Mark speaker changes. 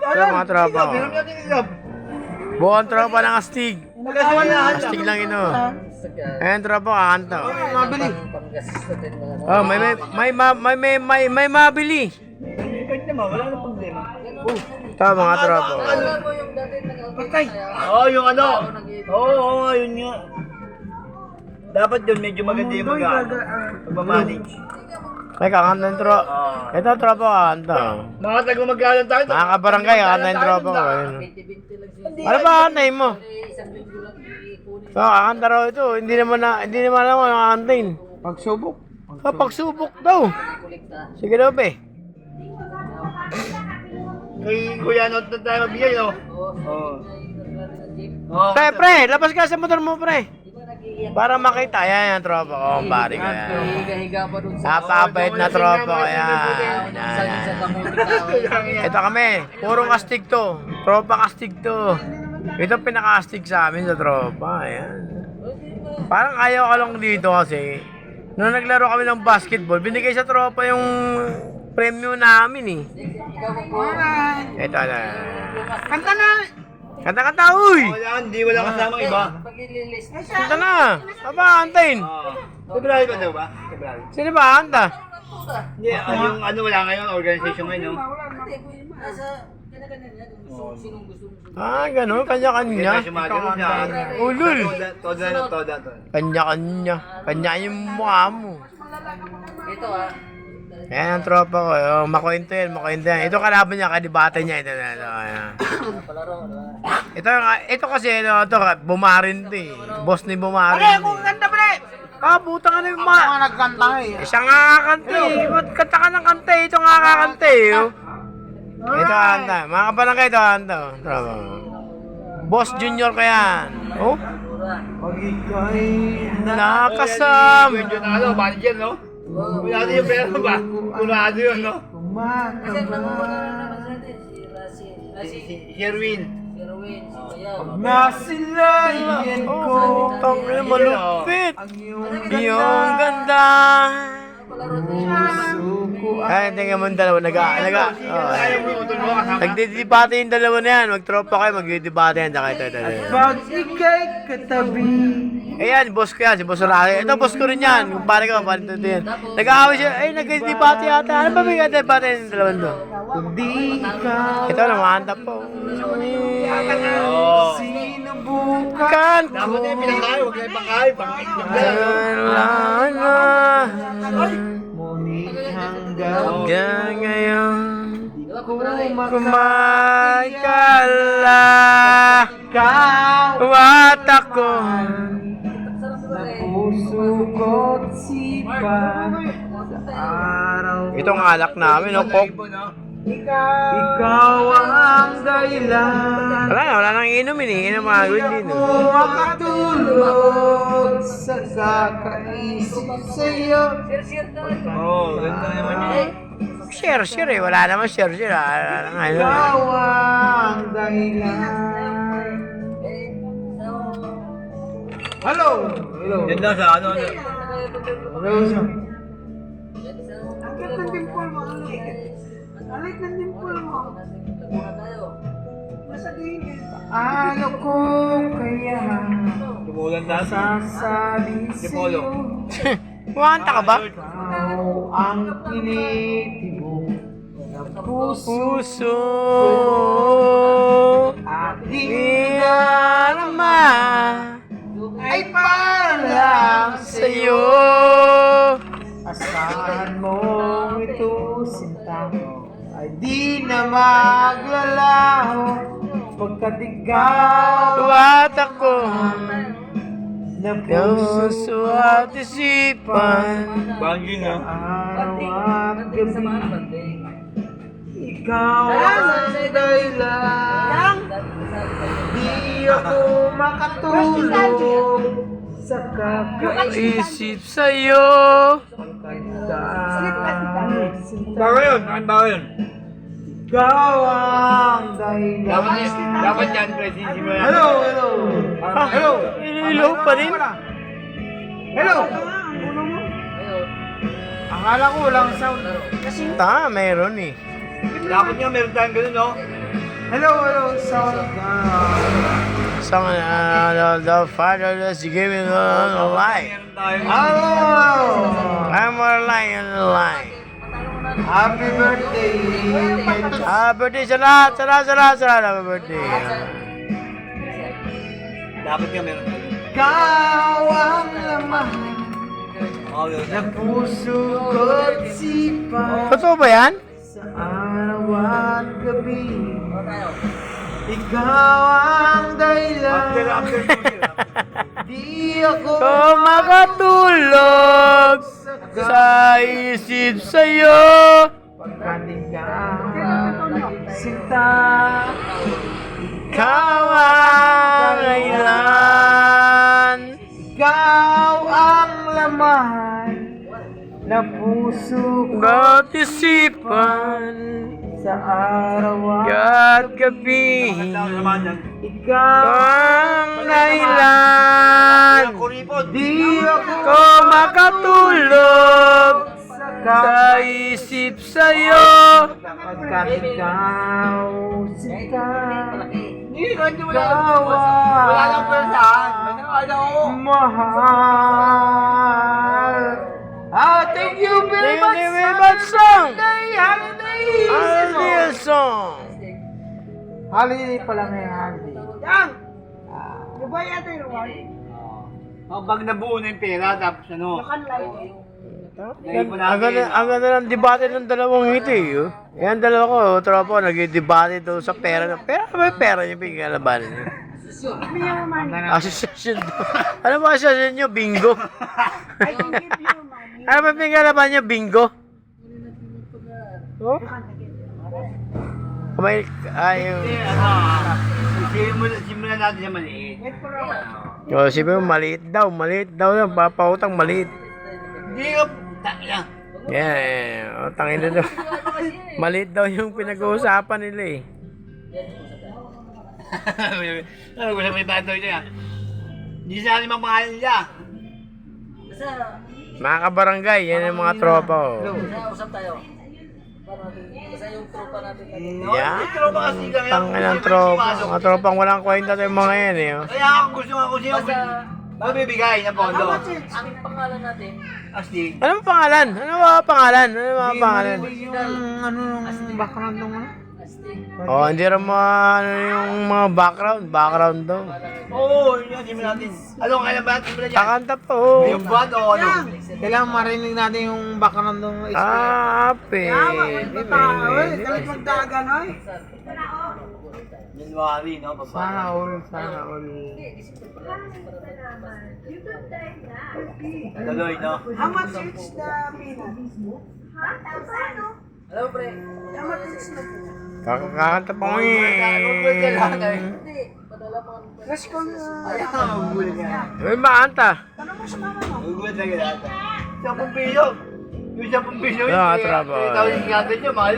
Speaker 1: Ito mga tropa. Buong tropa ng astig. Astig lang ito. Ayan tropa, kakanta.
Speaker 2: Mabili.
Speaker 1: Oh, may mabili.
Speaker 2: Pwede naman, wala na problema.
Speaker 1: Ito mga tropa.
Speaker 2: Patay. Oo, yung ano. Oo, yun nga. Dapat yun, medyo maganda yung mag-manage.
Speaker 1: May kakanta ng tropa. Ito tropa, kakanta.
Speaker 2: Mga taga-magalan tayo.
Speaker 1: Mga kabarangay, kakanta ng tropa ko. Ano ba kakantay mo? So, kakanta raw ito. Hindi naman alam mo yung kakantain.
Speaker 2: Pagsubok.
Speaker 1: Pagsubok daw. Sige daw, be.
Speaker 2: Kay Kuya Not na tayo mabigay, no? Oo.
Speaker 1: Pre, labas ka sa motor mo, pre. Para makita, yan yung tropa ko, pare ko yan. Napakabait na tropa ko yan. Ito kami, purong astig to. Tropa kastig to. Ito pinaka-astig sa amin sa tropa, ayan. Parang ayaw ka lang dito kasi. Nung naglaro kami ng basketball, binigay sa tropa yung premium namin eh. Ito na.
Speaker 2: Kanta na!
Speaker 1: Kanta-kanta, uy!
Speaker 2: Wala kasamang iba.
Speaker 1: Kanta na! Aba, antayin!
Speaker 2: February ba daw ba? February.
Speaker 1: Sino ba kanta?
Speaker 2: Hindi, yung ano wala ngayon, organization ngayon, no?
Speaker 1: Gano'n, kanya-kanya. Ulul!
Speaker 2: Toda.
Speaker 1: Kanya-kanya. Kanya yung mukha mo. Yan ang tropa ko. Makwento yan. Ito kalaban niya, kadibata niya. Ito kasi, ito, bumarin to eh. Boss ni bumarin.
Speaker 2: Pre, kung ganda pre!
Speaker 1: Butang ano yung
Speaker 2: Ako nga nagkanta eh.
Speaker 1: Siya nga kakanta eh. Ba't kanta ka ng kanta eh? Ito nga kakanta eh. Ito kanta. Mga kabarangay ito kanta. Tropa. Boss Junior ko yan. Oh? Nakasama.
Speaker 2: Medyo na ano, manager, no? Kunado yung pera ba? Kunado yun, no? Si Sherwin.
Speaker 3: Na sila yan ko.
Speaker 1: Tangin malupit. Yung ganda. Ay, tingnan mo yung dalawa. Nagdidibate yung dalawa na yan. Magtropa kayo, magdidibate yan.
Speaker 3: Pag ikay katabi.
Speaker 1: Ayan, boss ko yan, si Boss Rocky. Ito, boss ko rin yan. Kung pare ko, pare ito yan. Nag-aaway siya, ay, nagdidibate yata. Ano ba may dibate yung dalawa doon?
Speaker 3: Kundi ikaw.
Speaker 1: Ito, namahanda po.
Speaker 3: Sinubukan ko.
Speaker 2: Dapat yung pinakain, huwag kayo pangkain.
Speaker 3: Ngunit hanggang
Speaker 1: ngayon
Speaker 3: kumakala
Speaker 1: Wat ako
Speaker 3: na puso ko't sipa sa araw.
Speaker 1: Itong alak namin, no? Coke.
Speaker 3: Ikaw ang dahilan.
Speaker 1: Wala nang inumin eh. Inom mga gawin din.
Speaker 3: Kung makatulog sa kakaisip sa'yo.
Speaker 2: Oo, ganda naman yun.
Speaker 1: Share eh. Wala naman share.
Speaker 3: Ikaw ang dahilan. Hello!
Speaker 2: Yan lang sa ano.
Speaker 3: Hello siya. Akit ng dimple mo. Alit ng dimple mo. Ano ko kaya
Speaker 2: Tumulan na.
Speaker 3: sasabi
Speaker 2: Dipolo.
Speaker 3: sa'yo?
Speaker 1: Kumanta ka ba?
Speaker 3: Ikaw ang tinitibok ng puso at di
Speaker 1: Inarama
Speaker 3: ay para lang
Speaker 1: sa'yo.
Speaker 3: Asahan mo ito, sinta ay di na maglalaho pagkat ikaw
Speaker 1: Wat ako
Speaker 3: na puso
Speaker 1: puso at isipan.
Speaker 2: Bangin, no?
Speaker 3: araw at gabi. Ikaw ang dahilan. Di ako makatulog sa
Speaker 1: Isip sa'yo.
Speaker 2: Baka yun, yun.
Speaker 3: Ikaw ang dahilan.
Speaker 2: Dapat yan, President.
Speaker 3: Hello. Hello.
Speaker 1: Hello pa rin.
Speaker 3: Hello. Akala ko walang sound.
Speaker 1: Mayroon eh.
Speaker 2: Dapat nga meron tayong ganun, no?
Speaker 3: Hello, sound.
Speaker 1: Song the Father is giving us a life.
Speaker 2: Meron tayo.
Speaker 3: Hello!
Speaker 1: I'm more lying in the line.
Speaker 3: Happy birthday!
Speaker 1: Happy birthday sa lahat. Happy birthday.
Speaker 2: Dapat nga meron tayo.
Speaker 3: Ikaw ang laman
Speaker 2: Oh, yun.
Speaker 3: ng puso ko't sipa
Speaker 1: Totoo ba yan?
Speaker 3: sa araw at gabi. Ikaw ang dahilan.
Speaker 2: After 2 years.
Speaker 3: Di ako
Speaker 1: Kung makatulog sa isip sa'yo.
Speaker 3: pagkating ka sinta.
Speaker 1: Ikaw ang kailan.
Speaker 3: Ikaw ang laman ng puso ko
Speaker 1: Bawat isipan
Speaker 3: sa araw at
Speaker 1: at gabi.
Speaker 2: Tao naman yan.
Speaker 3: ikaw
Speaker 1: Ang kailan.
Speaker 2: Kuripot.
Speaker 3: di ako
Speaker 1: Kung makatulog sa isip sa'yo.
Speaker 3: pagkat ikaw sinta.
Speaker 2: Hindi, hindi wala.
Speaker 3: Ikaw
Speaker 2: Wala lang pala saan. Ano?
Speaker 3: mahal. Thank you very much.
Speaker 1: Thank you very much, song.
Speaker 3: Holiday.
Speaker 1: Holiday song.
Speaker 3: Holiday pala ngayon, holiday. Yang! Diba yata yung one?
Speaker 2: Pag nabuo na yung pera, tapos ano.
Speaker 1: Ang ganda ng debate ng dalawang ito eh. Oh. Yan dalawa ko, tropa ko, nag-debate daw sa pera. Pera ba yung pera niyo pinagkalaban niyo? Asosasyon daw. Ano ba asosasyon niyo? Bingo?
Speaker 3: I can give you money.
Speaker 1: Ano ba pinagkalaban niyo? Bingo? Oh? May,
Speaker 2: Hindi, simulan natin yung maliit.
Speaker 1: oh, sabi mo, maliit daw yan, papautang maliit.
Speaker 2: Hindi ka, takya.
Speaker 1: Yeah, oh, tangin na daw. Maliit daw yung pinag-uusapan nila eh.
Speaker 2: Ano gusto may bato niya? Hindi sa akin mapangalan niya.
Speaker 1: Mga kabarangay, yan yung mga tropa oh.
Speaker 4: Usap tayo. Basta yung tropa natin.
Speaker 1: Yan.
Speaker 2: May tropa kasi lang yan.
Speaker 1: Tangin ng tropa. Mga tropang walang kwenta tayo mga yan eh. Oh.
Speaker 2: Kaya ako gusto nga kung sino magbibigay ng pondo.
Speaker 4: Ang pangalan natin,
Speaker 2: Asli.
Speaker 1: Ano ba pangalan? Ano ba pangalan? Ano ba pangalan?
Speaker 3: Yung ano nung background nung ano?
Speaker 1: Oh, hindi rin mga ano yung mga background daw.
Speaker 2: Oo, yun, simulan natin. Ano, kailan ba? Simulan niya.
Speaker 1: Kakanta pa oh.
Speaker 2: Yung buwan o ano?
Speaker 3: Kailangan marinig natin yung background nung
Speaker 1: Ape.
Speaker 3: Kalit magdagan, oy.
Speaker 2: January, no? Papa.
Speaker 3: Sana all.
Speaker 2: Tuloy, no?
Speaker 3: How much is the peanut?
Speaker 4: alam mo pre,
Speaker 3: How much is the
Speaker 1: Kakanta pa ko
Speaker 2: Hindi,
Speaker 4: padala pa kami.
Speaker 3: Let's go.
Speaker 2: ayaw, magugulit ka.
Speaker 1: May maanta.
Speaker 3: Tanong mo sa mama mo.
Speaker 2: Magugulit na kita. 10 piso. Yung 10 piso,
Speaker 1: Ah, trabaho.
Speaker 2: 3,000 natin yun, mahal.